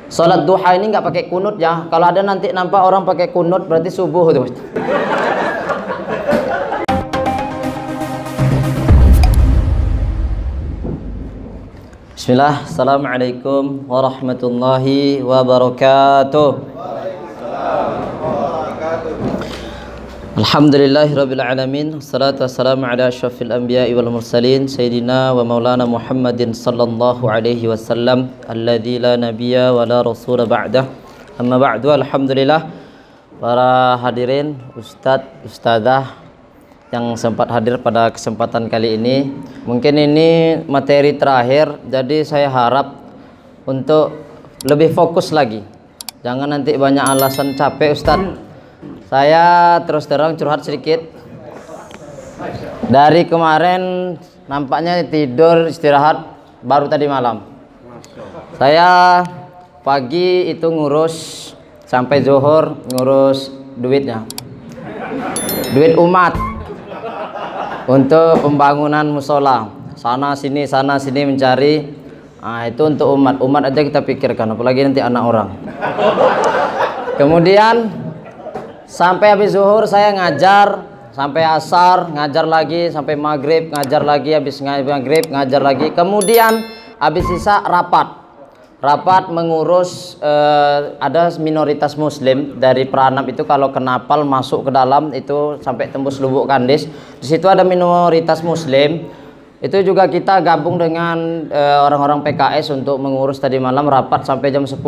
Sholat duha ini nggak pakai kunut ya. Kalau ada nanti nampak orang pakai kunut berarti subuh tuh. Bismillah, assalamualaikum warahmatullahi wabarakatuh. Alhamdulillahirabbil alamin, wassalatu wassalamu ala asyrafil anbiya'i wal mursalin sayyidina wa maulana Muhammadin sallallahu alaihi wasallam alladzi la nabiyya wa la rasula ba'dah. Amma ba'du, alhamdulillah para hadirin, ustadz, ustadzah yang sempat hadir pada kesempatan kali ini. Mungkin ini materi terakhir, jadi saya harap untuk lebih fokus lagi. Jangan nanti banyak alasan capek ustadz. Saya terus terang curhat sedikit. Dari kemarin nampaknya tidur istirahat baru tadi malam. Saya pagi itu ngurus sampai zuhur, ngurus duitnya, duit umat untuk pembangunan musola, sana sini mencari. Nah, itu untuk umat aja kita pikirkan, apalagi nanti anak orang. Kemudian sampai habis zuhur saya ngajar, sampai asar ngajar lagi, sampai maghrib ngajar lagi, habis maghrib ngajar lagi. Kemudian habis sisa rapat mengurus ada minoritas muslim dari Peranap itu. Kalau ke Napal masuk ke dalam itu sampai tembus Lubuk Kandis, di situ ada minoritas muslim. Itu juga kita gabung dengan orang-orang PKS untuk mengurus tadi malam rapat sampai jam 10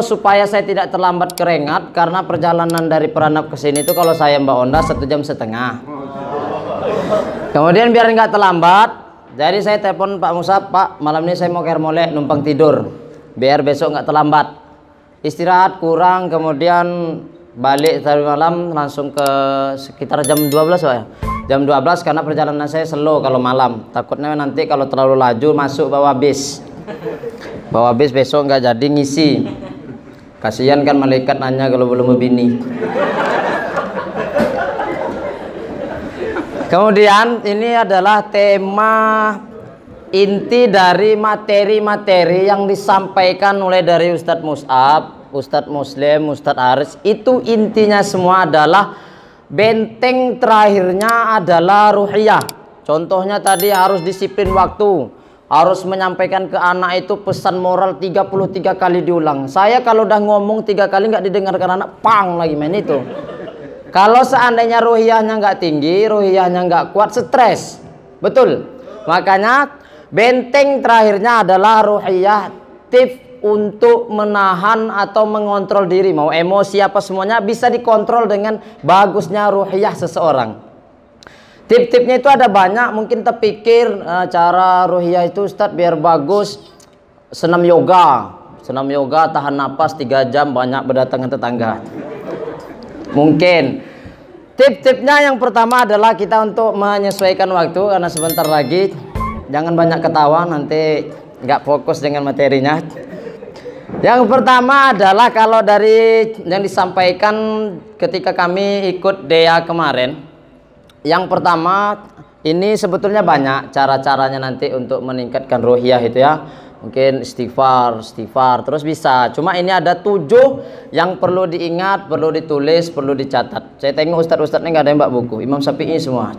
supaya saya tidak terlambat ke Rengat, karena perjalanan dari Peranap ke sini itu kalau saya Mbak Onda 1,5 jam. Kemudian biar nggak terlambat, jadi saya telepon Pak Musa, Pak malam ini saya mau ke Hermole numpang tidur biar besok nggak terlambat, istirahat kurang, kemudian balik tadi malam langsung ke sekitar jam 12 Pak ya. Jam 12 karena perjalanan saya slow kalau malam, takutnya nanti kalau terlalu laju masuk bawa bis besok nggak jadi ngisi. Kasihan kan malaikat nanya kalau belum bini. Kemudian ini adalah tema inti dari materi-materi yang disampaikan mulai dari Ustadz Mus'ab, Ustadz Muslim, Ustadz Aris. Itu intinya semua adalah benteng terakhirnya adalah ruhiyah. Contohnya tadi harus disiplin waktu, harus menyampaikan ke anak itu pesan moral 33 kali diulang. Saya kalau udah ngomong 3 kali nggak didengarkan anak, pang lagi main itu. Kalau seandainya ruhiyahnya nggak tinggi, ruhiyahnya nggak kuat, stres. Betul. Makanya benteng terakhirnya adalah ruhiyah, tips untuk menahan atau mengontrol diri. Mau emosi apa semuanya bisa dikontrol dengan bagusnya ruhiyah seseorang. Tip-tipnya itu ada banyak, mungkin terpikir cara ruhiyah itu Ustadz biar bagus, senam yoga tahan napas 3 jam banyak berdatangan tetangga. Mungkin tip-tipnya yang pertama adalah kita untuk menyesuaikan waktu, karena sebentar lagi jangan banyak ketawa nanti nggak fokus dengan materinya. Yang pertama adalah kalau dari yang disampaikan ketika kami ikut DEA kemarin, yang pertama ini sebetulnya banyak cara-caranya nanti untuk meningkatkan ruhiyah itu ya. Mungkin istighfar terus bisa. Cuma ini ada 7 yang perlu diingat, perlu ditulis, perlu dicatat. Saya tengok ustadz-ustadznya nggak ada yang bawa buku, Imam Syafi'i semua.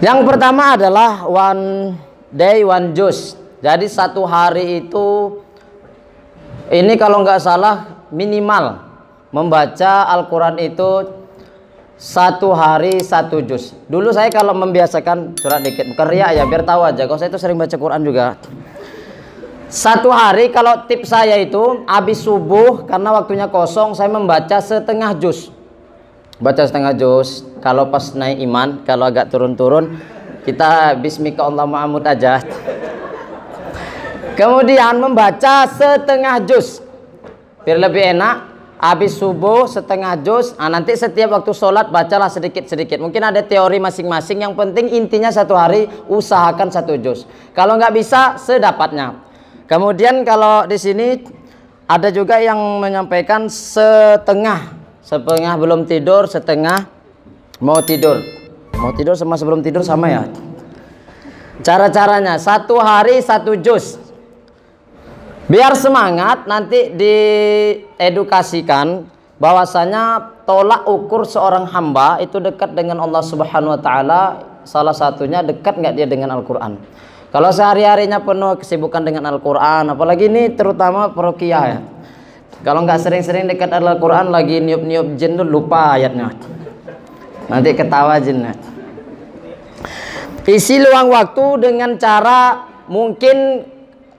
Yang pertama adalah one day one juz. Jadi 1 hari itu ini kalau nggak salah minimal membaca Al-Quran itu 1 hari 1 juz. Dulu saya kalau membiasakan surat dikit, bukan riak ya, biar tahu aja. Kalau saya itu sering baca Quran juga. 1 hari kalau tips saya itu habis subuh, karena waktunya kosong, saya membaca setengah juz. Baca setengah juz. Kalau pas naik iman, kalau agak turun-turun, kita bismika Allahumma amut aja. Kemudian membaca setengah juz biar lebih enak. Habis subuh setengah juz. Nanti setiap waktu sholat bacalah sedikit-sedikit. Mungkin ada teori masing-masing, yang penting intinya 1 hari usahakan 1 juz. Kalau nggak bisa sedapatnya. Kemudian kalau di sini ada juga yang menyampaikan setengah belum tidur, setengah mau tidur sama sebelum tidur sama ya. Cara-caranya, 1 hari 1 juz. Biar semangat, nanti diedukasikan bahwasanya tolak ukur seorang hamba itu dekat dengan Allah Subhanahu wa taala, salah satunya dekat nggak dia dengan Al-Qur'an. Kalau sehari-harinya penuh kesibukan dengan Al-Qur'an, apalagi ini terutama parokiah ya. Kalau nggak sering-sering dekat Al-Qur'an, lagi niup-niup jin tuh lupa ayatnya. Nanti ketawa jinnya. Isi luang waktu dengan cara mungkin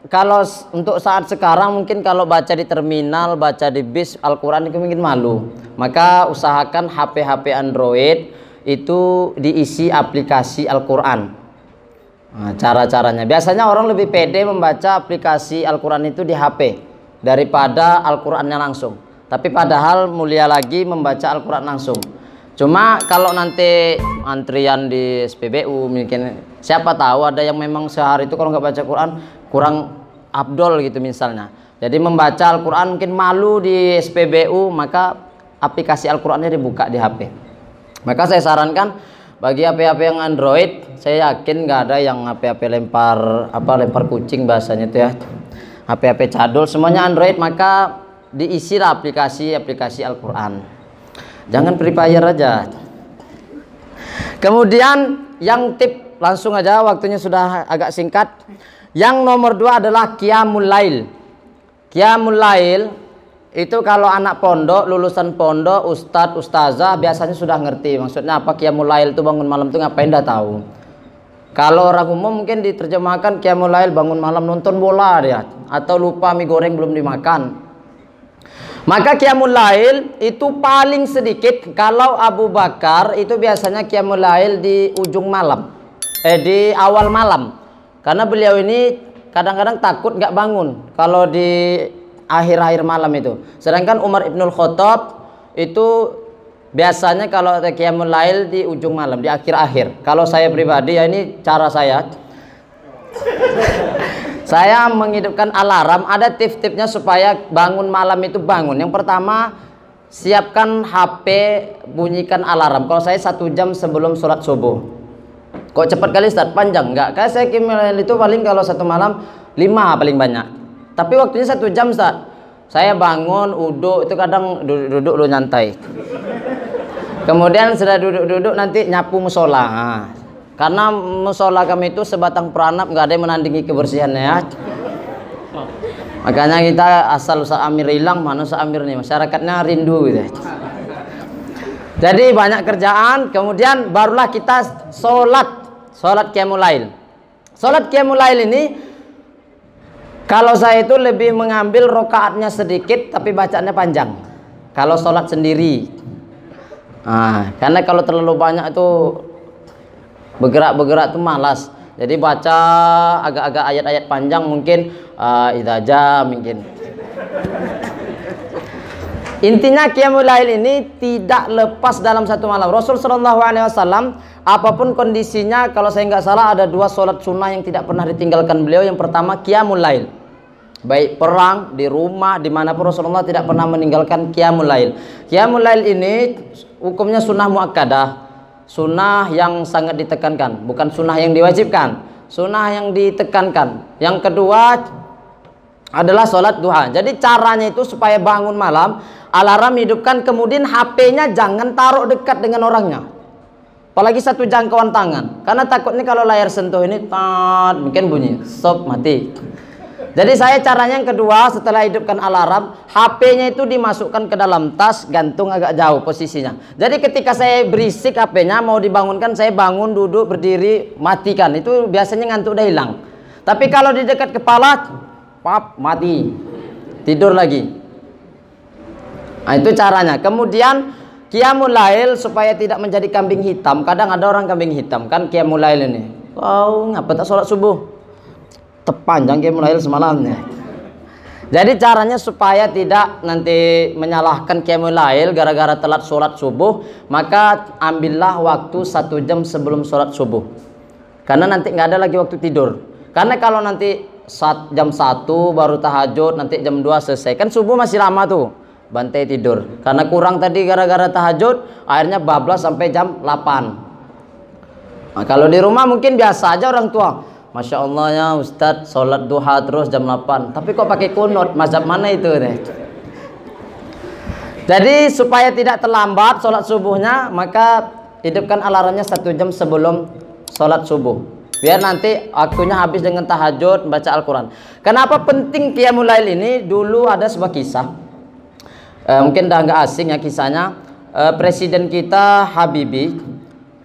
kalau untuk saat sekarang mungkin kalau baca di terminal, baca di bis Al-Quran itu mungkin malu. Maka usahakan HP-HP Android itu diisi aplikasi Al-Quran. Nah, cara-caranya. Biasanya orang lebih pede membaca aplikasi Al-Quran itu di HP daripada Al-Qurannya langsung. Tapi padahal mulia lagi membaca Al-Quran langsung. Cuma kalau nanti antrian di SPBU mungkin siapa tahu ada yang memang sehari itu kalau nggak baca Quran kurang afdol gitu misalnya. Jadi membaca Al-Quran mungkin malu di SPBU, maka aplikasi Al-Qurannya dibuka di HP. Maka saya sarankan bagi HP-HP yang Android, saya yakin nggak ada yang HP-HP lempar kucing bahasanya itu ya. HP-HP cadul semuanya Android, maka diisilah aplikasi Al-Quran. Jangan Free Fire aja. Kemudian yang tip langsung aja, waktunya sudah agak singkat. Yang nomor 2 adalah Qiyamul Lail. Qiyamul Lail itu kalau anak pondok, lulusan pondok, ustadz, ustazah biasanya sudah ngerti maksudnya apa. Qiyamul Lail itu bangun malam itu ngapain dah tahu. Kalau orang umum mungkin diterjemahkan Qiyamul Lail bangun malam nonton bola dia, atau lupa mie goreng belum dimakan. Maka Qiyamul Lail itu paling sedikit kalau Abu Bakar itu biasanya Qiyamul Lail di ujung malam, di awal malam. Karena beliau ini kadang-kadang takut nggak bangun kalau di akhir-akhir malam itu. Sedangkan Umar Ibnul Khattab itu biasanya kalau Qiyamul Lail di ujung malam, di akhir-akhir. Kalau saya pribadi ya ini cara saya. Saya menghidupkan alarm, ada tips-tipsnya supaya bangun malam itu bangun. Yang pertama, siapkan HP, bunyikan alarm. Kalau saya 1 jam sebelum sholat subuh. Kok cepat kali Ustaz? Panjang? Enggak, kayak saya Qiyamul itu paling kalau 1 malam 5 paling banyak. Tapi waktunya 1 jam Ustaz. Saya bangun, uduk, itu kadang duduk lu nyantai. Kemudian sudah duduk-duduk nanti nyapu musola. Nah, karena musola kami itu sebatang peranap, nggak ada yang menandingi kebersihannya ya. Makanya kita asal Ustaz Amir hilang, mana Ustaz Amir nih, masyarakatnya rindu gitu. Jadi banyak kerjaan, kemudian barulah kita sholat Qiyamul Lail. Sholat Qiyamul Lail ini kalau saya itu lebih mengambil rokaatnya sedikit tapi bacaannya panjang kalau sholat sendiri. Nah, karena kalau terlalu banyak itu bergerak tuh malas. Jadi baca agak-agak ayat-ayat panjang mungkin idza mungkin. Intinya Qiyamul Lail ini tidak lepas dalam 1 malam. Rasul Shallallahu Alaihi Wasallam apapun kondisinya, kalau saya nggak salah ada 2 sholat sunnah yang tidak pernah ditinggalkan beliau. Yang pertama Qiyamul Lail, baik perang, di rumah, dimanapun Rasulullah tidak pernah meninggalkan Qiyamul Lail. Qiyamul Lail ini hukumnya sunnah muakkadah, sunnah yang sangat ditekankan, bukan sunnah yang diwajibkan, sunnah yang ditekankan. Yang kedua adalah sholat duha. Jadi caranya itu supaya bangun malam, alarm hidupkan, kemudian HP-nya jangan taruh dekat dengan orangnya, apalagi 1 jangkauan tangan, karena takutnya kalau layar sentuh ini mungkin bunyi stop, mati. Jadi saya caranya yang kedua, setelah hidupkan alarm, HP-nya itu dimasukkan ke dalam tas, gantung agak jauh posisinya. Jadi ketika saya berisik HP-nya mau dibangunkan, saya bangun, duduk, berdiri, matikan. Itu biasanya ngantuk udah hilang. Tapi kalau di dekat kepala, pap, mati, tidur lagi. Nah, itu caranya. Kemudian Qiyamul Lail supaya tidak menjadi kambing hitam. Kadang ada orang kambing hitam kan Qiyamul Lail ini. Kau ngapa tak sholat subuh? Terpanjang Qiyamul Lail semalamnya. Jadi caranya supaya tidak nanti menyalahkan Qiyamul Lail gara-gara telat sholat subuh, maka ambillah waktu 1 jam sebelum sholat subuh. Karena nanti nggak ada lagi waktu tidur. Karena kalau nanti jam 1 baru tahajud, nanti jam 2 selesai. Kan subuh masih lama tuh. Bantai tidur. Karena kurang tadi gara-gara tahajud, akhirnya bablas sampai jam 8. Nah, kalau di rumah mungkin biasa aja orang tua. Masya Allah ya Ustadz, sholat duha terus jam 8. Tapi kok pakai kunut? Mazhab mana itu deh? Jadi supaya tidak terlambat sholat subuhnya, maka hidupkan alarmnya 1 jam sebelum sholat subuh. Biar nanti waktunya habis dengan tahajud, baca Al-Quran. Kenapa penting Qiyamul Lail ini? Dulu ada sebuah kisah. Mungkin udah nggak asing ya kisahnya. Presiden kita Habibie,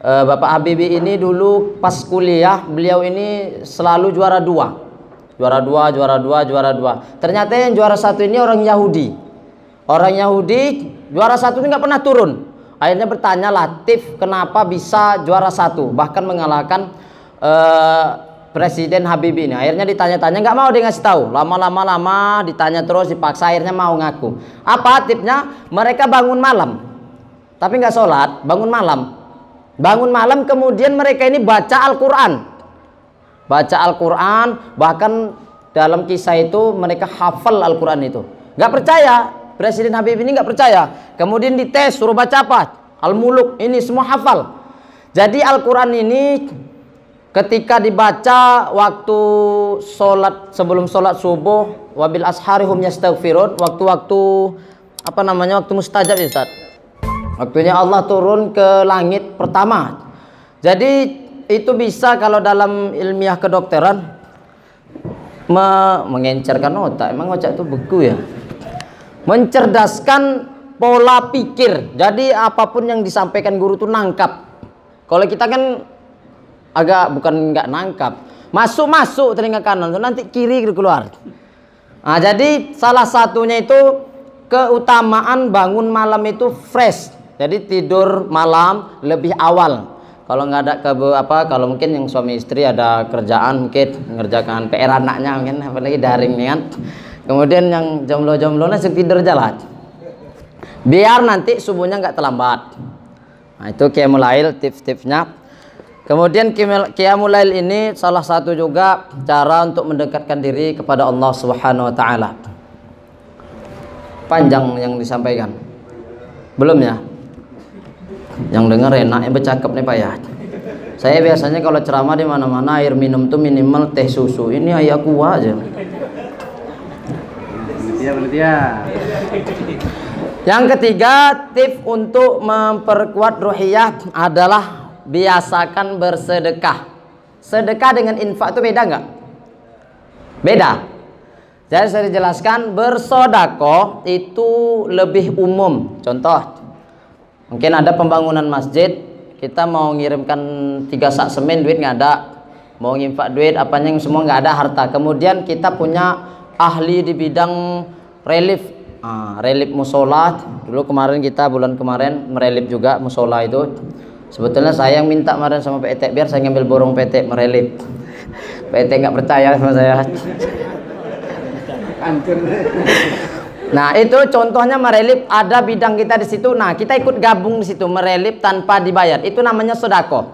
Bapak Habibie ini dulu pas kuliah, beliau ini selalu juara 2. Juara 2, juara 2, juara 2. Ternyata yang juara 1 ini orang Yahudi. Orang Yahudi juara 1 ini nggak pernah turun. Akhirnya bertanya Latif, kenapa bisa juara 1, bahkan mengalahkan Presiden Habibie ini. Akhirnya ditanya-tanya, nggak mau dia ngasih tahu. Lama ditanya terus, dipaksa, akhirnya mau ngaku. Apa tipnya? Mereka bangun malam, tapi nggak sholat, bangun malam kemudian mereka ini baca Al-Quran, bahkan dalam kisah itu mereka hafal Al-Quran itu. Nggak percaya, Presiden Habibie ini nggak percaya, kemudian dites, suruh baca apa? Al-Muluk, ini semua hafal. Jadi Al-Quran ini ketika dibaca waktu sholat, sebelum sholat subuh, wabil asharihum yastaghfirun, waktu-waktu apa namanya, waktu mustajab ya Ustaz, waktunya Allah turun ke langit pertama. Jadi itu bisa kalau dalam ilmiah kedokteran mengencerkan otak. Emang otak itu beku ya? Mencerdaskan pola pikir. Jadi apapun yang disampaikan guru itu nangkap. Kalau kita kan agak, bukan nggak nangkap, masuk telinga kanan, nanti kiri keluar. Nah, jadi salah satunya itu keutamaan bangun malam itu fresh. Jadi tidur malam lebih awal. Kalau nggak ada kalau mungkin yang suami istri ada kerjaan, mungkin mengerjakan PR anaknya, mungkin apalagi daring nih kan. Kemudian yang jomblo-jomblo langsung tidur jalan. Biar nanti subuhnya nggak terlambat. Nah, itu Qiyamul Lail tips-tipsnya. Kemudian Qiyamul Lail ini salah satu juga cara untuk mendekatkan diri kepada Allah Subhanahu wa taala. Panjang yang disampaikan. Belum ya? Yang dengar enak, yang bercakap nih Pak ya. Saya biasanya kalau ceramah di mana-mana air minum tuh minimal teh susu. Ini air aqua aja. Yang ketiga, tips untuk memperkuat ruhiyah adalah biasakan bersedekah. Sedekah dengan infak itu beda nggak? Beda. Jadi saya dijelaskan, bersodakoh itu lebih umum. Contoh, mungkin ada pembangunan masjid, kita mau ngirimkan 3 sak semen, duit nggak ada. Mau nginfak duit, apanya yang semua nggak ada, harta. Kemudian kita punya ahli di bidang relief, relief musola. Dulu bulan kemarin merelief juga musola itu. Sebetulnya saya yang minta kemarin sama PT, biar saya ngambil borong PT merelief. PT nggak percaya sama saya. Nah, itu contohnya merelief, ada bidang kita di situ. Nah, kita ikut gabung di situ merelief tanpa dibayar. Itu namanya sedekah.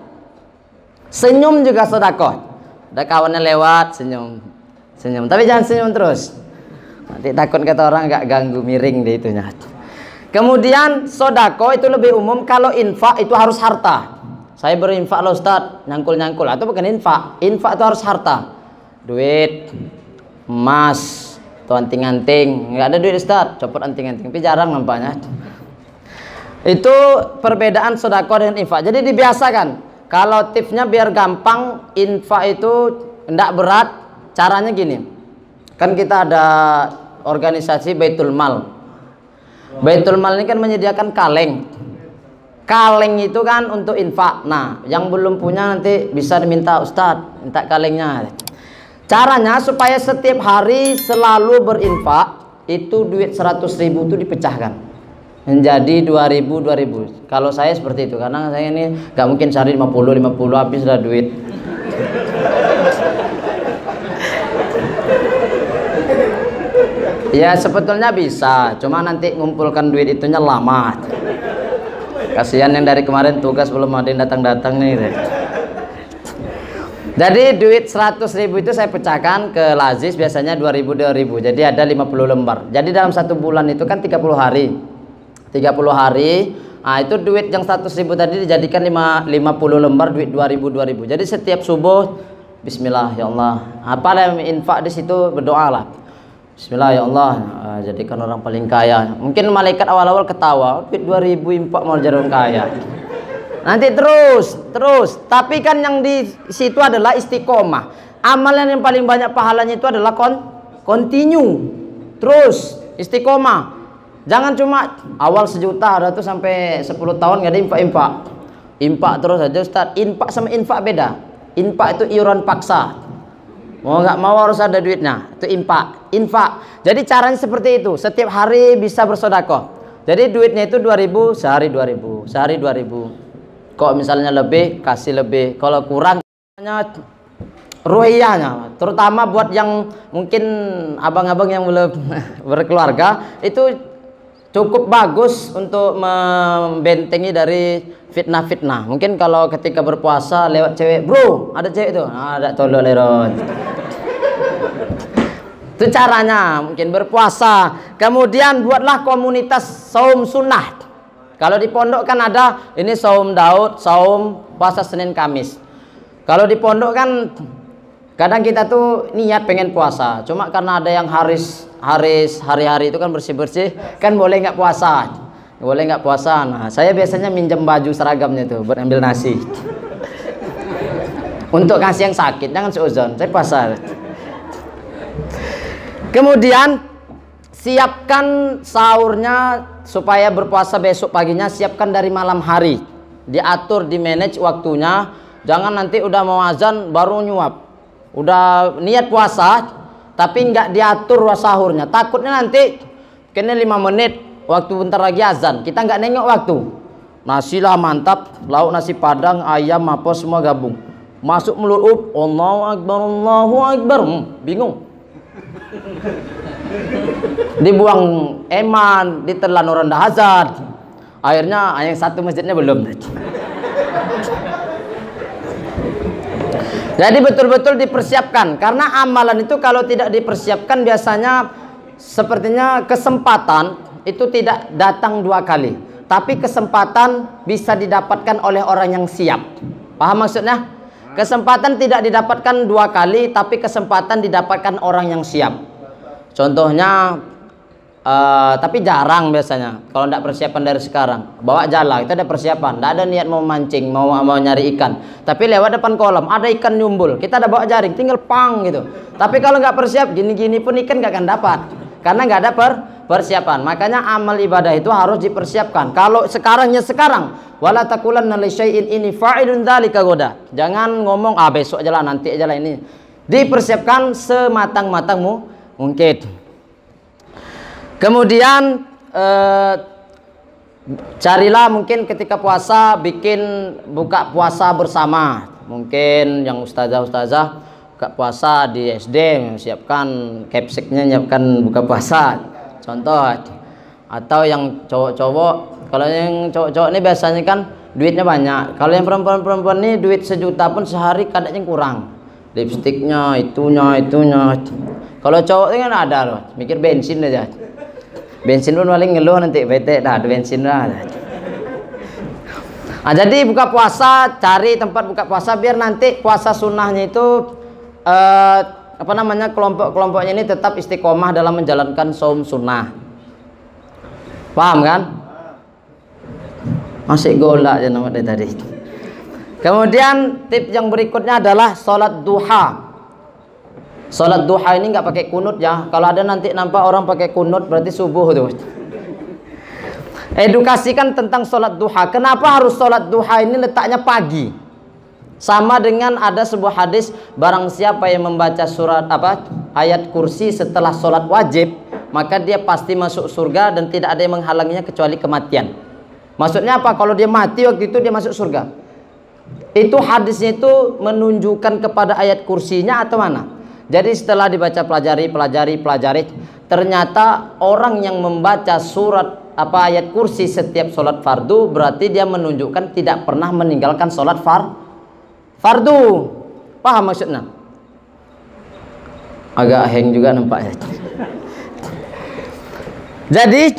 Senyum juga sedekah. Ada kawannya lewat, senyum. Tapi jangan senyum terus. Nanti takut kata orang nggak ganggu, miring deh itunya. Kemudian sedekah itu lebih umum. Kalau infak itu harus harta. Saya berinfak loh Ustaz, nyangkul-nyangkul. Itu bukan infak. Infak itu harus harta. Duit, emas, atau anting-anting. Nggak ada duit Ustaz, copot anting-anting, tapi jarang nampaknya. Itu perbedaan sedekah dengan infak. Jadi dibiasakan. Kalau tipsnya biar gampang, infak itu tidak berat. Caranya gini, kan kita ada organisasi Baitul Mal. Baitul Mal ini kan menyediakan kaleng. Kaleng itu kan untuk infak. Nah, yang belum punya nanti bisa diminta Ustadz, minta kalengnya. Caranya supaya setiap hari selalu berinfak, itu duit 100.000 itu dipecahkan menjadi 2.000. Kalau saya seperti itu, karena saya ini nggak mungkin cari 50 habis lah duit. Ya sebetulnya bisa, cuma nanti ngumpulkan duit itunya lama. Kasihan yang dari kemarin tugas belum ada yang datang-datang nih. Jadi duit 100.000 itu saya pecahkan ke lazis, biasanya 2.000. Jadi ada 50 lembar. Jadi dalam 1 bulan itu kan 30 hari. 30 hari. Nah, itu duit yang 100.000 tadi dijadikan 50 lembar duit 2.000. Jadi setiap subuh bismillah ya Allah. Apalah yang infak di situ, berdoalah. Bismillah ya Allah, jadikan orang paling kaya. Mungkin malaikat awal-awal ketawa, duit 2.000 infak mau jadi orang kaya. Nanti terus. Tapi kan yang di situ adalah istiqomah. Amalan yang paling banyak pahalanya itu adalah continue. Terus istiqomah. Jangan cuma awal 1 juta ada tuh sampai 10 tahun nggak ada infak. Infak terus aja Ustaz. Infak sama infak beda. Infak itu iuran paksa. Mau nggak mau harus ada duitnya. Itu infak. Jadi caranya seperti itu. Setiap hari bisa bersedekah. Jadi duitnya itu 2.000 sehari 2.000, sehari 2.000. Kok misalnya lebih kasih lebih. Kalau kurang ruhiyahnya, terutama buat yang mungkin abang-abang yang belum berkeluarga, itu cukup bagus untuk membentengi dari fitnah-fitnah. Mungkin kalau ketika berpuasa lewat cewek, bro, ada cewek itu, ada tolol lerot. Itu caranya, mungkin berpuasa. Kemudian buatlah komunitas saum sunnah. Kalau di pondok kan ada ini saum Daud, saum puasa Senin Kamis. Kalau di pondok kan kadang kita tuh niat pengen puasa, cuma karena ada yang hari-hari itu kan bersih-bersih, kan boleh nggak puasa. Nah, saya biasanya minjem baju seragamnya tuh buat ambil nasi. Untuk kasih yang sakit, jangan seuzon, saya puasa. Kemudian siapkan sahurnya supaya berpuasa besok paginya, siapkan dari malam hari. Diatur, di manage waktunya, jangan nanti udah mau azan baru nyuap. Udah niat puasa tapi nggak diatur sahurnya, takutnya nanti kena 5 menit waktu bentar lagi azan kita nggak nengok waktu. Nasi lah mantap, lauk nasi padang, ayam apa semua gabung, masuk mulut Allahu Akbar, bingung. Dibuang eman, ditelan orang dah azan, akhirnya yang satu masjidnya belum. Jadi betul-betul dipersiapkan, karena amalan itu kalau tidak dipersiapkan biasanya sepertinya kesempatan itu tidak datang 2 kali, tapi kesempatan bisa didapatkan oleh orang yang siap. Paham maksudnya? Kesempatan tidak didapatkan 2 kali, tapi kesempatan didapatkan orang yang siap. Contohnya tapi jarang biasanya kalau tidak persiapan dari sekarang. Bawa jala itu ada persiapan, tidak ada niat mau mancing, mau nyari ikan, tapi lewat depan kolam ada ikan nyumbul, kita ada bawa jaring, tinggal pang gitu. Tapi kalau nggak persiap, gini-gini pun ikan nggak akan dapat, karena nggak ada persiapan. Makanya amal ibadah itu harus dipersiapkan. Kalau sekarangnya sekarang, wala taqulanna li syai'in ini fa'ilun dzalika goda. Jangan ngomong besok aja lah, nanti aja lah, ini dipersiapkan sematang-matangmu mungkin. Kemudian carilah mungkin ketika puasa bikin buka puasa bersama. Mungkin yang ustazah buka puasa di SD siapkan kepseknya, nyiapkan buka puasa. Contoh. Atau yang cowok-cowok, kalau yang cowok-cowok ini biasanya kan duitnya banyak. Kalau yang perempuan-perempuan ini duit 1 juta pun sehari kadangnya kurang. Lipstiknya, itunya. Kalau cowok ini kan ada loh, mikir bensin aja. Bensin pun paling ngeluh nanti bete dah ada bensin lah. Nah, jadi buka puasa, cari tempat buka puasa biar nanti puasa sunnahnya itu kelompok-kelompoknya ini tetap istiqomah dalam menjalankan saum sunnah. Paham kan? Masih golak aja nama dari tadi. Kemudian tips yang berikutnya adalah sholat duha. Sholat duha ini nggak pakai kunut ya. Kalau ada nanti nampak orang pakai kunut berarti subuh tuh. Edukasikan tentang sholat duha. Kenapa harus sholat duha ini letaknya pagi? Sama dengan ada sebuah hadis, barang siapa yang membaca surat ayat kursi setelah sholat wajib, maka dia pasti masuk surga dan tidak ada yang menghalanginya kecuali kematian. Maksudnya apa? Kalau dia mati waktu itu dia masuk surga. Itu hadisnya itu menunjukkan kepada ayat kursinya atau mana? Jadi setelah dibaca pelajari, ternyata orang yang membaca surat ayat kursi setiap sholat fardu berarti dia menunjukkan tidak pernah meninggalkan sholat fardu. Paham maksudnya? Agak hang juga nampaknya. Jadi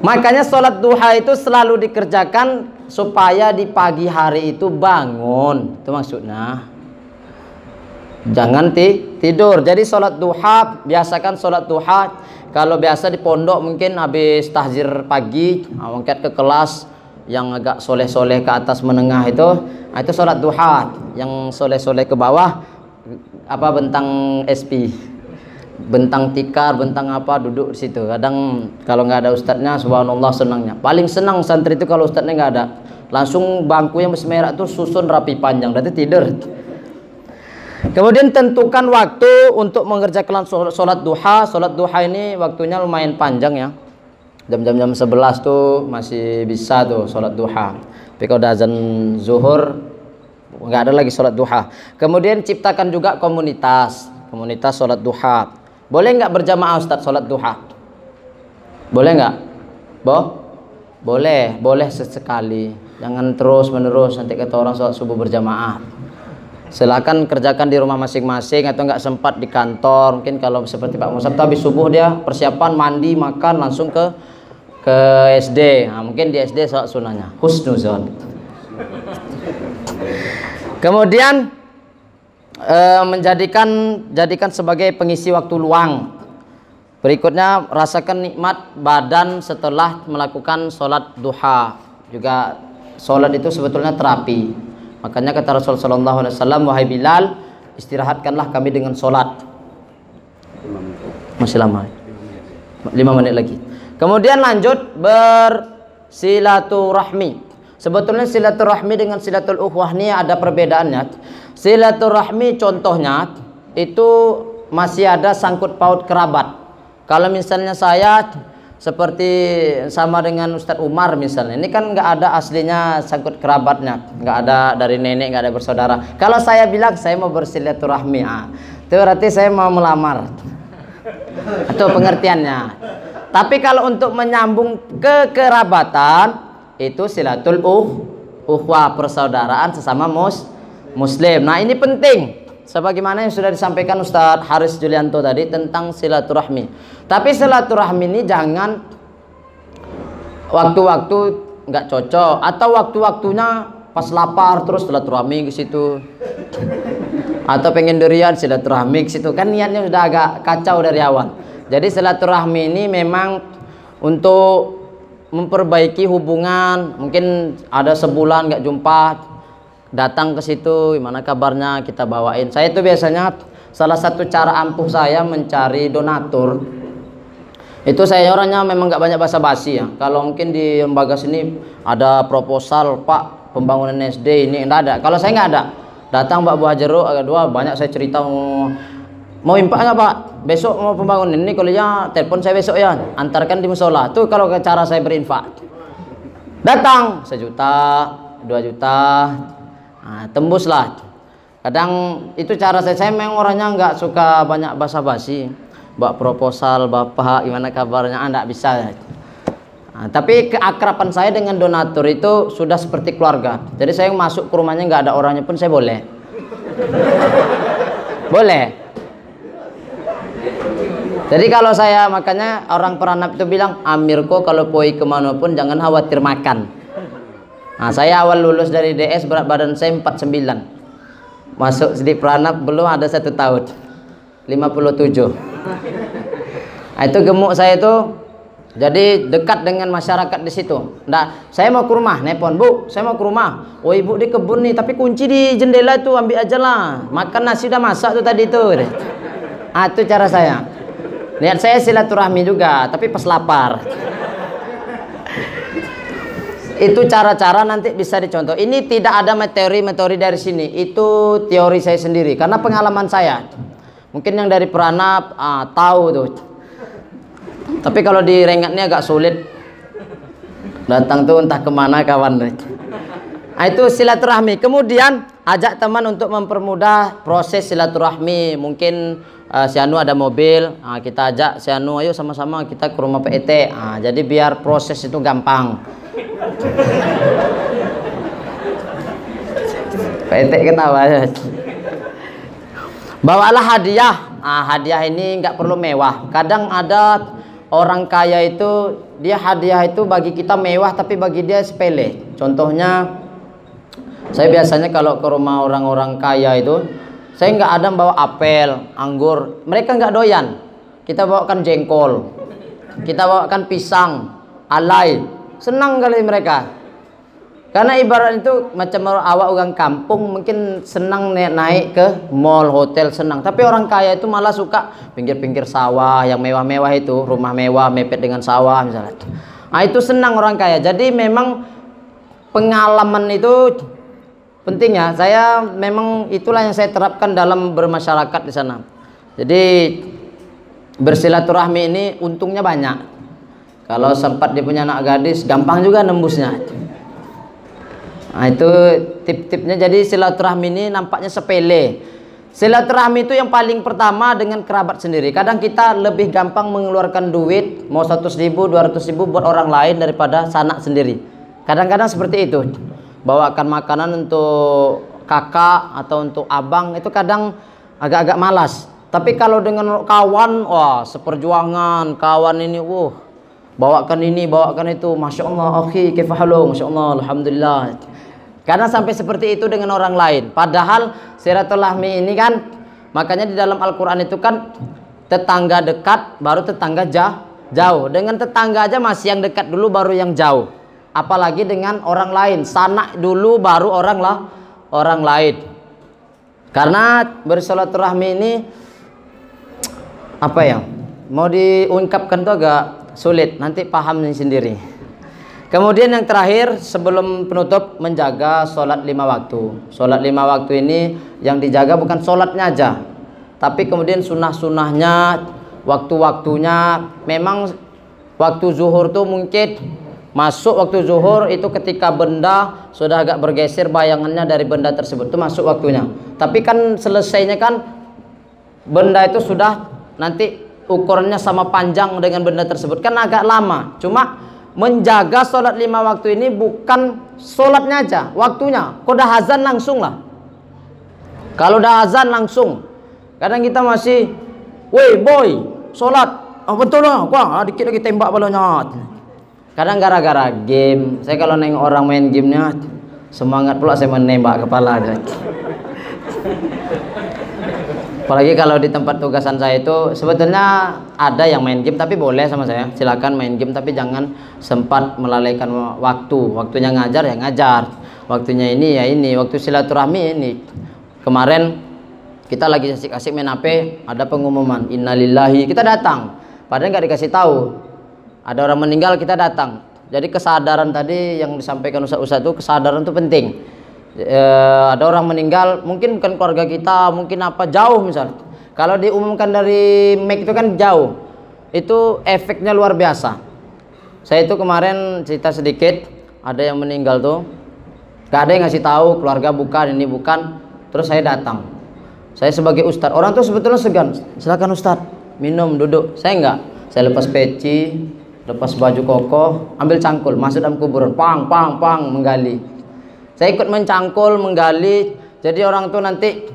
Makanya sholat duha itu selalu dikerjakan supaya di pagi hari itu bangun. Itu maksudnya. Jangan tidur. Jadi sholat duha, biasakan sholat duha. Kalau biasa di pondok mungkin habis tahzir pagi, angkat ke kelas yang agak soleh-soleh ke atas menengah itu sholat duha. Yang soleh-soleh ke bawah apa bentang SP. Bentang tikar, bentang apa duduk di situ. Kadang kalau nggak ada ustadznya, subhanallah senangnya. Paling senang santri itu kalau ustadznya nggak ada. Langsung bangku yang bersemerak itu susun rapi panjang, berarti tidur. Kemudian tentukan waktu untuk mengerjakan sholat duha. Sholat duha ini waktunya lumayan panjang ya. Jam-jam 11 tuh masih bisa tuh sholat duha. Tapi kalau udah azan zuhur nggak ada lagi sholat duha. Kemudian ciptakan juga komunitas sholat duha. Boleh nggak berjamaah Ustadz sholat duha? Boleh nggak? Boleh sesekali. Jangan terus menerus nanti kata orang sholat subuh berjamaah. Silakan kerjakan di rumah masing-masing atau nggak sempat di kantor. Mungkin kalau seperti Pak Musab habis subuh dia persiapan mandi makan langsung ke SD. Nah, mungkin di SD sholat sunnahnya husnuzon. Kemudian jadikan sebagai pengisi waktu luang. Berikutnya rasakan nikmat badan setelah melakukan sholat duha. Juga sholat itu sebetulnya terapi. Makanya kata Rasulullah SAW, wahai Bilal, istirahatkanlah kami dengan sholat. Masih lama, 5 menit lagi. Kemudian lanjut bersilaturahmi. Sebetulnya silaturahmi dengan silatul ukhuwah ini ada perbedaannya. Silaturahmi contohnya itu masih ada sangkut paut kerabat. Kalau misalnya saya seperti sama dengan Ustadz Umar misalnya, ini kan nggak ada aslinya sangkut kerabatnya, nggak ada dari nenek, nggak ada bersaudara. Kalau saya bilang saya mau bersilaturahmi, itu berarti saya mau melamar. Itu pengertiannya. Tapi kalau untuk menyambung kekerabatan itu silatul ukhuwah, persaudaraan sesama muslim. Nah, ini penting. Sebagaimana yang sudah disampaikan Ustadz Haris Julianto tadi tentang silaturahmi. Tapi silaturahmi ini jangan waktu-waktu nggak cocok atau waktu-waktunya pas lapar terus silaturahmi ke situ. Atau pengen durian silaturahmi ke situ. Kan niatnya sudah agak kacau dari awal. Jadi silaturahmi ini memang untuk memperbaiki hubungan. Mungkin ada sebulan nggak jumpa, datang ke situ, gimana kabarnya, kita bawain. Saya itu biasanya salah satu cara ampuh saya mencari donatur. Itu saya orangnya memang nggak banyak basa-basi ya. Kalau mungkin di lembaga sini ada proposal Pak pembangunan SD ini, enggak ada. Kalau saya nggak ada, datang Pak Buah Jeruk agak dua banyak saya cerita mau impak nggak Pak? Besok mau pembangunan ini, kalau ya telepon saya besok ya, antarkan di musola. Tuh kalau cara saya berinfak. Datang 1 juta, 2 juta, nah, tembuslah. Kadang itu cara saya memang orangnya nggak suka banyak basa-basi. Mbak proposal, Bapak gimana kabarnya? Nggak bisa. Nah, tapi keakraban saya dengan donatur itu sudah seperti keluarga. Jadi saya masuk ke rumahnya nggak ada orangnya pun saya boleh. Boleh. Jadi kalau saya, makanya orang Peranap itu bilang, Amirko kalau poi kemanapun jangan khawatir makan. Nah, saya awal lulus dari DS berat badan saya 49. Masuk di Peranap belum ada 1 tahun. 57. Nah, itu gemuk saya itu. Jadi dekat dengan masyarakat di situ. Nah, saya mau ke rumah, nepon, Bu, saya mau ke rumah. Oh, Ibu di kebun nih, tapi kunci di jendela itu, ambil aja lah. Makan nasi udah masak tuh tadi tuh. Ah, itu cara saya. Lihat saya silaturahmi juga, tapi pas lapar. Itu cara-cara nanti bisa dicontoh. Ini tidak ada materi dari sini. Itu teori saya sendiri karena pengalaman saya. Mungkin yang dari Peranap tahu tuh. Tapi kalau di Rengatnya agak sulit. Datang tuh entah kemana kawan. Nah, itu silaturahmi. Kemudian ajak teman untuk mempermudah proses silaturahmi. Mungkin si Anu ada mobil, kita ajak si Anu, ayo sama-sama kita ke rumah PET. Jadi biar proses itu gampang. PET ketawa. Bawalah hadiah. Hadiah ini nggak perlu mewah. Kadang ada orang kaya itu dia hadiah itu bagi kita mewah tapi bagi dia sepele. Contohnya saya biasanya kalau ke rumah orang-orang kaya itu saya nggak ada bawa apel, anggur, mereka nggak doyan. Kita bawakan jengkol, kita bawakan pisang, alai, senang kali mereka. Karena ibarat itu macam awak orang kampung mungkin senang naik ke mall, hotel senang. Tapi orang kaya itu malah suka pinggir-pinggir sawah yang mewah-mewah itu, rumah mewah mepet dengan sawah misalnya. Nah itu senang orang kaya. Jadi memang pengalaman itu penting ya. Saya memang itulah yang saya terapkan dalam bermasyarakat di sana. Jadi bersilaturahmi ini untungnya banyak. Kalau sempat dia punya anak gadis, gampang juga nembusnya. Nah itu tip-tipnya. Jadi silaturahmi ini nampaknya sepele. Silaturahmi itu yang paling pertama dengan kerabat sendiri. Kadang kita lebih gampang mengeluarkan duit, mau 100.000, 200.000 buat orang lain daripada sanak sendiri. Kadang-kadang seperti itu. Bawakan makanan untuk kakak atau untuk abang itu kadang agak-agak malas. Tapi kalau dengan kawan, wah seperjuangan, kawan ini, bawakan ini, bawakan itu, masya Allah, akhi, kaifahalu, masya Allah, alhamdulillah. Karena sampai seperti itu dengan orang lain. Padahal silaturahmi ini kan, makanya di dalam Al-Quran itu kan tetangga dekat baru tetangga jauh. Dengan tetangga aja masih yang dekat dulu baru yang jauh. Apalagi dengan orang lain, sanak dulu baru orang lain. Karena bersilaturahmi ini apa ya, mau diungkapkan tuh agak sulit, nanti paham sendiri. Kemudian yang terakhir sebelum penutup, menjaga sholat 5 waktu. Sholat 5 waktu ini yang dijaga bukan sholatnya aja, tapi kemudian sunnah-sunnahnya, waktu-waktunya. Memang waktu zuhur tuh mungkin masuk waktu zuhur itu ketika benda sudah agak bergeser bayangannya dari benda tersebut, itu masuk waktunya. Tapi kan selesainya kan benda itu sudah nanti ukurannya sama panjang dengan benda tersebut, kan agak lama. Cuma menjaga sholat 5 waktu ini bukan sholatnya aja, waktunya. Kok udah azan langsung lah. Kalau udah azan langsung. Kadang kita masih, woi boy, sholat. Betul lah, dikit lagi tembak balonnya. Kadang gara-gara game. Saya kalau nengok orang main gamenya, semangat pula saya menembak kepala. Apalagi kalau di tempat tugasan saya itu sebetulnya ada yang main game, tapi boleh sama saya, silakan main game, tapi jangan sempat melalaikan waktu. Waktunya ngajar ya ngajar, waktunya ini ya ini, waktu silaturahmi ini. Kemarin kita lagi asik-asik main HP, ada pengumuman innalillahi, kita datang, padahal nggak dikasih tahu ada orang meninggal, kita datang. Jadi kesadaran tadi yang disampaikan ustaz-ustaz itu, kesadaran itu penting. Ada orang meninggal, mungkin bukan keluarga kita, mungkin apa, jauh misal. Kalau diumumkan dari mic itu kan jauh, itu efeknya luar biasa. Saya itu kemarin cerita sedikit, ada yang meninggal tuh, gak ada yang ngasih tahu, keluarga bukan, ini bukan. Terus saya datang, saya sebagai ustadz, orang tuh sebetulnya segan, silakan ustadz, minum, duduk. Saya enggak, saya lepas peci, lepas baju koko, ambil cangkul, masuk dalam kuburan, pang, menggali. Saya ikut mencangkul, menggali. Jadi orang tuh nanti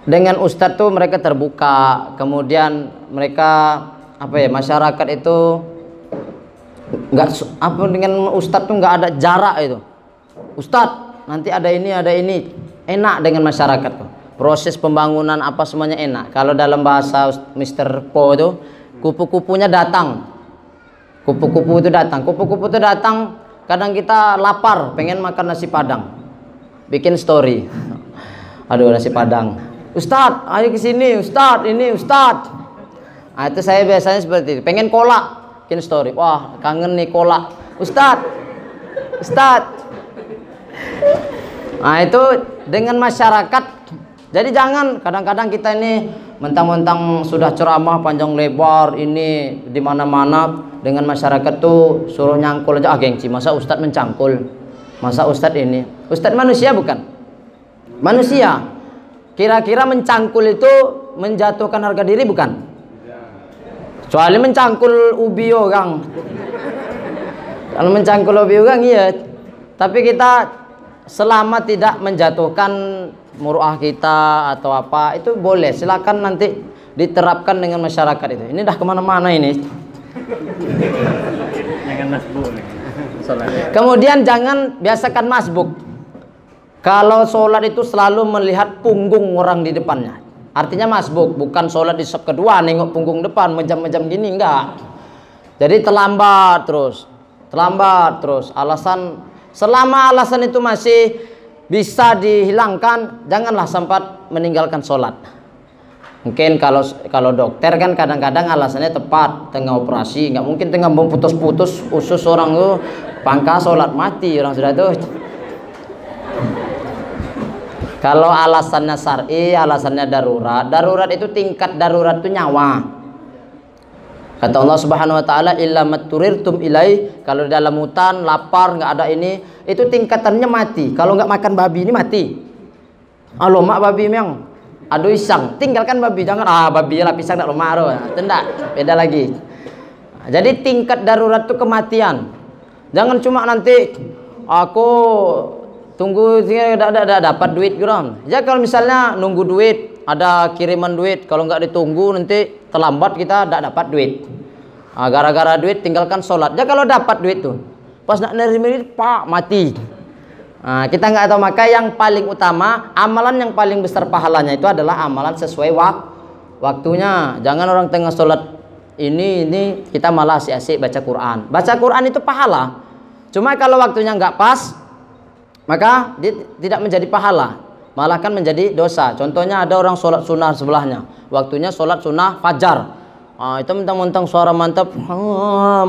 dengan ustadz tuh mereka terbuka. Kemudian mereka apa ya, masyarakat itu nggak apa, dengan ustadz tuh nggak ada jarak itu. Ustadz nanti ada ini, enak dengan masyarakat tuh. Proses pembangunan apa semuanya enak. Kalau dalam bahasa Mr. Po itu, kupu-kupunya datang. Kupu-kupu itu datang. Kadang kita lapar, pengen makan nasi padang, bikin story, aduh nasi padang, Ustadz ayo kesini, Ustadz ini Ustadz. Nah itu saya biasanya seperti itu, pengen kolak, bikin story, wah kangen nih kolak, Ustadz. Nah itu dengan masyarakat. Jadi jangan kadang-kadang kita ini mentang-mentang sudah ceramah panjang lebar ini di mana-mana, dengan masyarakat tuh suruh nyangkul aja, gengsi. Masa ustadz mencangkul, masa ustadz ini, ustadz manusia bukan? Manusia. Kira-kira mencangkul itu menjatuhkan harga diri bukan? Kecuali mencangkul ubi orang. Kalau mencangkul ubi orang iya. Tapi kita selama tidak menjatuhkan muruah kita atau apa, itu boleh, silakan nanti diterapkan dengan masyarakat itu. Ini dah kemana-mana ini. Jangan masbuk. Kemudian jangan biasakan masbuk. Kalau sholat itu selalu melihat punggung orang di depannya. Artinya masbuk, bukan sholat di saf kedua nengok punggung depan mejam-mejam gini, enggak. Jadi terlambat terus. Alasan, selama alasan itu masih bisa dihilangkan, janganlah sempat meninggalkan sholat. Mungkin kalau dokter kan kadang-kadang alasannya tepat, tengah operasi, nggak mungkin tengah putus-putus usus orang tuh pangkas sholat mati orang sudah tuh. Kalau alasannya syar'i, alasannya darurat itu tingkat darurat itu nyawa. Kata Allah Subhanahu wa taala, illa matturirtum ilai, kalau di dalam hutan lapar nggak ada ini, itu tingkatannya mati. Kalau nggak makan babi ini mati. Alo mak babi memang. Aduh isang, tinggalkan babi, jangan babi lah pisang tak lomah ro. Tidak, beda lagi. Jadi tingkat darurat itu kematian. Jangan cuma nanti aku tunggu tidak dapat duit gitu. Ya kalau misalnya nunggu duit, ada kiriman duit, kalau nggak ditunggu nanti terlambat kita tidak dapat duit. Gara-gara duit tinggalkan sholat. Ya kalau dapat duit tuh, pas nak nerima duit pak mati. Kita nggak tahu, maka yang paling utama, amalan yang paling besar pahalanya itu adalah amalan sesuai waktunya. Jangan orang tengah sholat ini kita malah asik-asik baca Quran. Baca Quran itu pahala. Cuma kalau waktunya nggak pas, maka dia tidak menjadi pahala, malah kan menjadi dosa. Contohnya ada orang sholat sunnah sebelahnya, waktunya sholat sunnah fajar, itu mentang-mentang suara mantap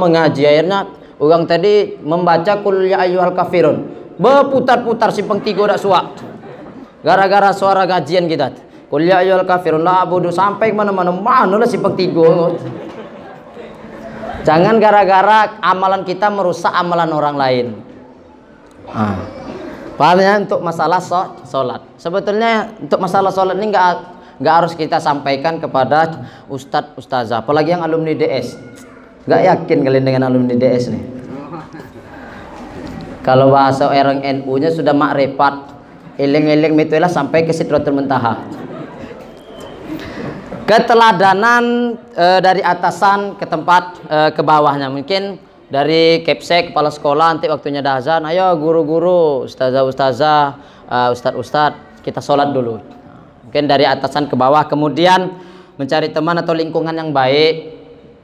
mengaji, akhirnya orang tadi membaca qul ya ayyuhal kafirun, berputar-putar simpang tiga dak suak, gara-gara suara gajian kita qul ya ayyuhal kafirun la abudu, sampai mana-mana lah simpang tiga. Jangan gara-gara amalan kita merusak amalan orang lain. Pahamnya untuk masalah sholat. Sebetulnya untuk masalah sholat ini nggak harus kita sampaikan kepada ustadz ustazah, apalagi yang alumni DS. Nggak yakin kalian dengan alumni DS nih. Kalau bahasa orang NU-nya sudah makrifat, eling-eling mitulah sampai ke Sidratul Muntaha. Keteladanan dari atasan ke tempat ke bawahnya, mungkin dari kepsek kepala sekolah, nanti waktunya dah azan, ayo guru-guru, ustazah-ustazah, ustadz-ustadz, kita sholat dulu. Mungkin dari atasan ke bawah, kemudian mencari teman atau lingkungan yang baik.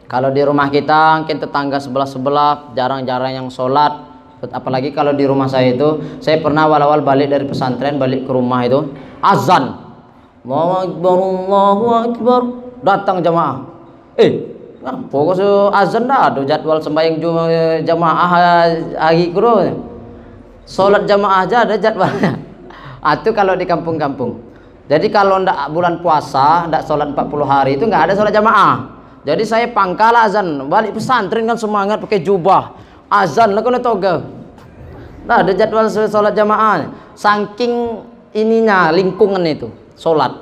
Kalau di rumah kita, mungkin tetangga sebelah-sebelah jarang-jarang yang sholat. Apalagi kalau di rumah saya itu, saya pernah awal-awal balik dari pesantren, balik ke rumah itu, azan, Allahu Akbar, Allahu Akbar, datang jamaah. Pokok azan dah ada jadwal sembahyang jamaah hari kuro. Salat jamaah aja ada jadwalnya. Itu kalau di kampung-kampung. Jadi kalau ndak bulan puasa, ndak salat 40 hari itu nggak ada salat jamaah. Jadi saya pangkal azan, balik pesantren kan semangat pakai jubah. Azan lah kena toga. Nah, ada jadwal salat jamaah. Saking ininya lingkungan itu salat.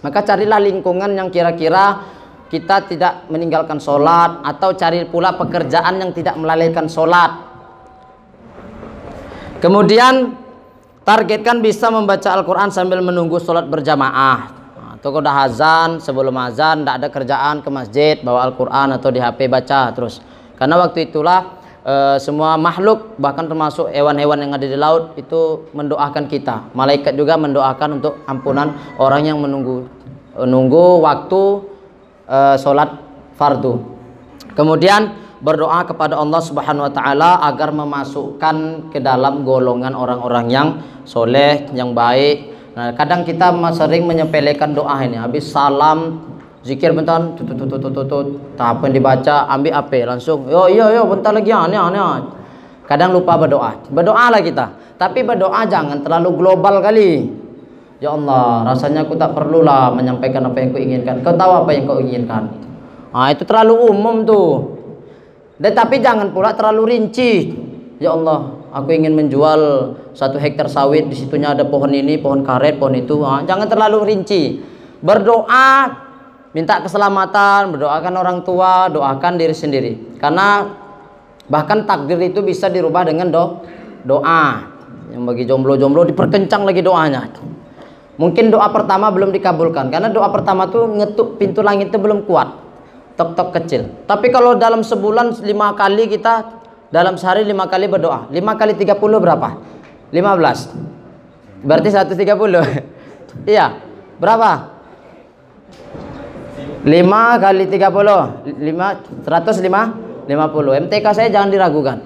Maka carilah lingkungan yang kira-kira kita tidak meninggalkan sholat, atau cari pula pekerjaan yang tidak melalaikan sholat. Kemudian targetkan bisa membaca Al-Quran sambil menunggu sholat berjamaah. Atau kalau udah azan, sebelum azan tidak ada kerjaan, ke masjid bawa Al-Quran atau di HP baca terus. Karena waktu itulah semua makhluk, bahkan termasuk hewan-hewan yang ada di laut itu mendoakan kita. Malaikat juga mendoakan untuk ampunan orang yang menunggu waktu sholat fardu. Kemudian berdoa kepada Allah Subhanahu wa taala agar memasukkan ke dalam golongan orang-orang yang soleh, yang baik. Nah, kadang kita sering menyepelekan doa ini, habis salam zikir bentar apa yang dibaca ambil apa langsung yo bentar lagi aneh. Kadang lupa berdoalah kita, tapi berdoa jangan terlalu global kali. Ya Allah, rasanya aku tak perlulah menyampaikan apa yang kau inginkan. Kau tahu apa yang kau inginkan. Itu terlalu umum tuh. Tapi jangan pula terlalu rinci. Ya Allah, aku ingin menjual 1 hektar sawit, di situnya ada pohon ini, pohon karet, pohon itu. Jangan terlalu rinci. Berdoa, minta keselamatan, berdoakan orang tua, doakan diri sendiri. Karena bahkan takdir itu bisa dirubah dengan doa. Yang bagi jomblo-jomblo diperkencang lagi doanya. Mungkin doa pertama belum dikabulkan karena doa pertama tuh ngetuk pintu langit itu belum kuat. tok-tok kecil. Tapi kalau dalam sebulan 5 kali kita, dalam sehari 5 kali berdoa, 5 kali 30 berapa? 15. Berarti 130. Iya, berapa? 5 kali 30 150. MTK saya jangan diragukan.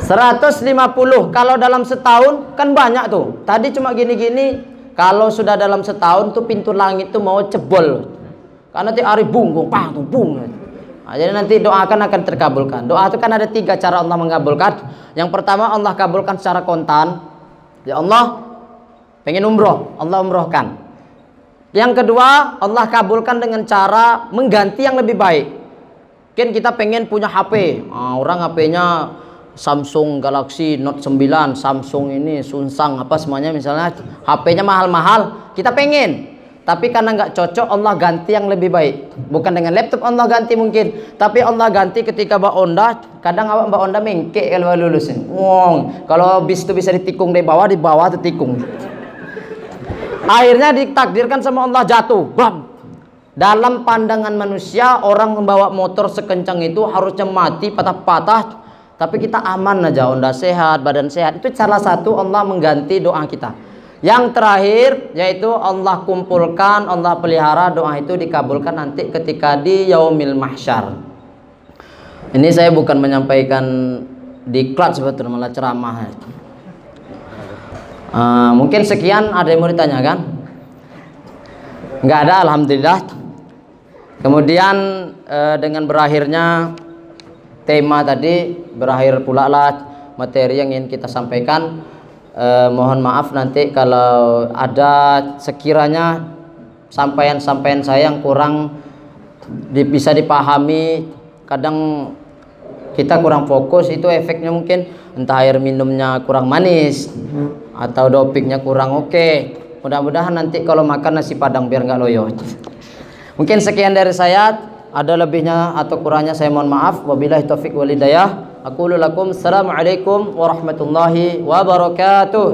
150 kalau dalam setahun kan banyak tuh. Tadi cuma gini-gini. Kalau sudah dalam setahun tuh pintu langit tuh mau jebol. Karena nanti hari bung, pang, bung. Nah, jadi nanti doa akan terkabulkan. Doa itu kan ada 3 cara Allah mengabulkan. Yang pertama Allah kabulkan secara kontan. Ya Allah pengen umroh, Allah umrohkan. Yang kedua Allah kabulkan dengan cara mengganti yang lebih baik. Mungkin kita pengen punya HP. Orang HP-nya Samsung Galaxy Note 9, Samsung ini, Samsung apa semuanya, misalnya HP-nya mahal-mahal, kita pengen. Tapi karena nggak cocok, Allah ganti yang lebih baik. Bukan dengan laptop Allah ganti mungkin, tapi Allah ganti ketika Mbak Onda. Kadang awak Mbak Onda mengke kalau lulusin. Kalau bis itu bisa ditikung di bawah tuh tikung. Akhirnya ditakdirkan sama Allah jatuh. Bam. Dalam pandangan manusia, orang membawa motor sekencang itu harusnya mati, patah-patah. Tapi kita aman aja, Onda sehat, badan sehat. Itu salah satu Allah mengganti doa kita. Yang terakhir yaitu Allah kumpulkan, Allah pelihara, doa itu dikabulkan nanti ketika di yaumil mahsyar. Ini saya bukan menyampaikan diklat sebetulnya, malah ceramah. Mungkin sekian, ada yang mau ditanyakan? Nggak ada, alhamdulillah. Kemudian dengan berakhirnya tema tadi, berakhir pula lah materi yang ingin kita sampaikan. Mohon maaf nanti kalau ada sekiranya sampaian-sampaian saya yang kurang bisa dipahami. Kadang kita kurang fokus, itu efeknya mungkin entah air minumnya kurang manis atau dopingnya kurang oke. Mudah-mudahan nanti kalau makan nasi padang biar nggak loyo. Mungkin sekian dari saya. Ada lebihnya atau kurangnya saya mohon maaf. Wabillahi taufik wal hidayah. Aqulu lakum assalamualaikum warahmatullahi wabarakatuh.